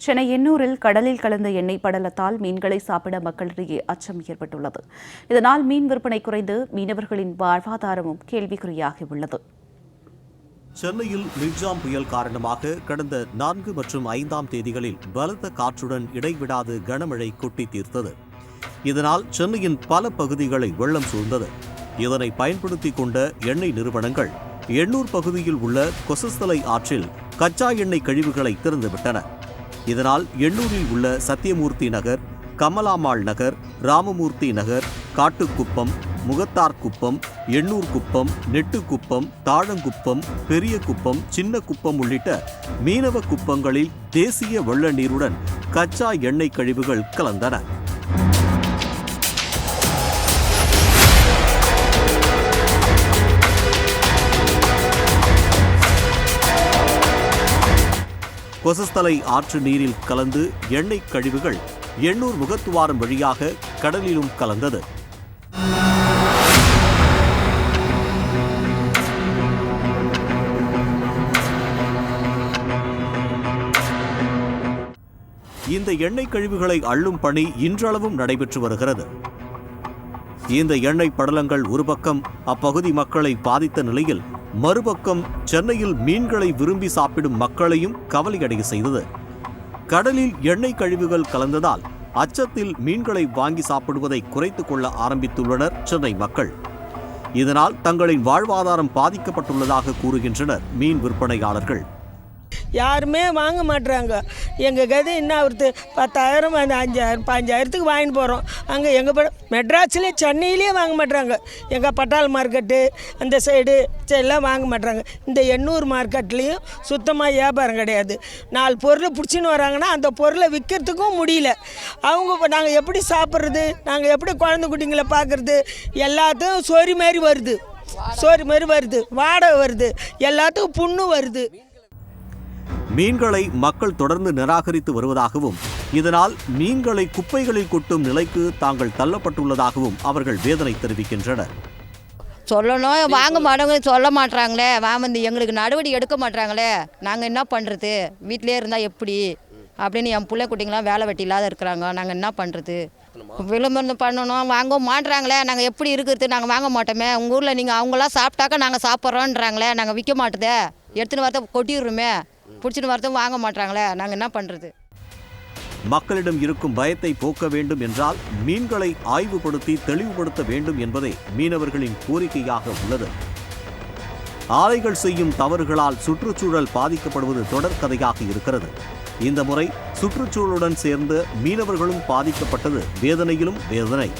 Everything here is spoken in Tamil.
சென்னை எண்ணூரில் கடலில் கலந்த எண்ணெய் படலத்தால் மீன்களை சாப்பிட மக்களிடையே அச்சம் ஏற்பட்டுள்ளது. இதனால் மீன் விற்பனை குறைந்து மீனவர்களின் வாழ்வாதாரமும் கேள்விக்குறியாகியுள்ளது. சென்னையில் மிக்ஜாம் புயல் காரணமாக கடந்த 4 மற்றும் 5ஆம் தேதிகளில் பலத்த காற்றுடன் இடைவிடாது கனமழை கொட்டி தீர்த்தது. இதனால் சென்னையின் பல பகுதிகளை வெள்ளம் சூழ்ந்தது. இதனை பயன்படுத்திக் கொண்ட எண்ணெய் நிறுவனங்கள் எண்ணூர் பகுதியில் உள்ள கொசஸ்தலை ஆற்றில் கச்சா எண்ணெய் கழிவுகளை திறந்துவிட்டன. இதனால் எண்ணூரில் உள்ள சத்தியமூர்த்தி நகர், கமலாமாள் நகர், ராமமூர்த்தி நகர், காட்டுக்குப்பம், முகத்தார் குப்பம், எண்ணூர் குப்பம், நெட்டுக்குப்பம், தாழங்குப்பம், பெரிய குப்பம், சின்ன குப்பம் உள்ளிட்ட மீனவ குப்பங்களில் தேசிய வெள்ள நீருடன் கச்சா எண்ணெய் கழிவுகள் கலந்தன. கொசஸ்தலை ஆற்று நீரில் கலந்து எண்ணெய் கழிவுகள் எண்ணூர் முகத்துவாரம் வழியாக கடலிலும் கலந்தது. இந்த எண்ணெய் கழிவுகளை அள்ளும் பணி இன்றளவும் நடைபெற்று வருகிறது. இந்த எண்ணெய் படலங்கள் ஒரு பக்கம் அப்பகுதி மக்களை பாதித்த நிலையில், மறுபக்கம் சென்னையில் மீன்களை விரும்பி சாப்பிடும் மக்களையும் கவலையடைய செய்தது. கடலில் எண்ணெய் கழிவுகள் கலந்ததால் அச்சத்தில் மீன்களை வாங்கி சாப்பிடுவதை குறைத்துக் கொள்ள ஆரம்பித்துள்ளனர் சென்னை மக்கள். இதனால் தங்களின் வாழ்வாதாரம் பாதிக்கப்பட்டுள்ளதாக கூறுகின்றனர் மீன் விற்பனையாளர்கள். யாருமே வாங்க மாட்டுறாங்க. எங்கள் கதை என்ன ஆகுறது, 10,000 அந்த 5,000 5,000த்துக்கு வாங்கிட்டு போகிறோம். அங்கே எங்கள் மெட்ராஸ்லேயே சென்னையிலேயே வாங்க மாட்டுறாங்க. எங்கள் பட்டால் மார்க்கெட்டு அந்த சைடு எல்லாம் வாங்க மாட்டுறாங்க. இந்த எண்ணூர் மார்க்கெட்லேயும் சுத்தமாக வியாபாரம் கிடையாது. 4 பொருள் பிடிச்சின்னு வராங்கன்னா அந்த பொருளை விற்கிறதுக்கும் முடியல. அவங்க நாங்கள் எப்படி சாப்பிட்றது, நாங்கள் எப்படி குழந்தை குட்டிங்களை பார்க்குறது, எல்லாத்தையும் சோறு மாதிரி வருது, வாடகை வருது, எல்லாத்துக்கும் புண்ணு வருது. மீன்களை மக்கள் தொடர்ந்து நிராகரித்து வருவதாகவும், இதனால் மீன்களை குப்பைகளில் கொட்டும் நிலைக்கு தாங்கள் தள்ளப்பட்டுள்ளதாகவும் அவர்கள் வேதனை தெரிவிக்கின்றனர். சொல்லணும், வாங்க மாட்டவங்க சொல்ல மாட்டாங்களே, வந்து எங்களுக்கு நடவடிக்கை எடுக்க மாட்டாங்களே, நாங்கள் என்ன பண்ணுறது, வீட்டிலே இருந்தால் எப்படி அப்படின்னு என் பிள்ளை குட்டிங்களாம் வேலை வெட்டி இல்லாத இருக்கிறாங்க. நாங்கள் என்ன பண்ணுறது, விளம்பரம் பண்ணணும், வாங்க மாட்டுறாங்களே, நாங்கள் எப்படி இருக்கிறது, நாங்கள் வாங்க மாட்டோமே. உங்கள் ஊரில் நீங்கள் அவங்களாம் சாப்பிட்டாக்கா நாங்கள் சாப்பிட்றோன்றாங்களே, நாங்கள் விற்க மாட்டுதே, எடுத்துன்னு வரத கொட்டிடுறோமே, பிடிச்சிட்டு வரதும் வாங்க மாட்டாங்களே, நாங்கள் என்ன பண்ணுறது. மக்களிடம் இருக்கும் பயத்தை போக்க வேண்டும் என்றால் மீன்களை ஆய்வுபடுத்தி தெளிவுபடுத்த வேண்டும் என்பதே மீனவர்களின் கோரிக்கையாக உள்ளது. ஆலைகள் செய்யும் தவறுகளால் சுற்றுச்சூழல் பாதிக்கப்படுவது தொடர்கதையாக இருக்கிறது. இந்த முறை சுற்றுச்சூழலுடன் சேர்ந்து மீனவர்களும் பாதிக்கப்பட்டது வேதனையிலும் வேதனை.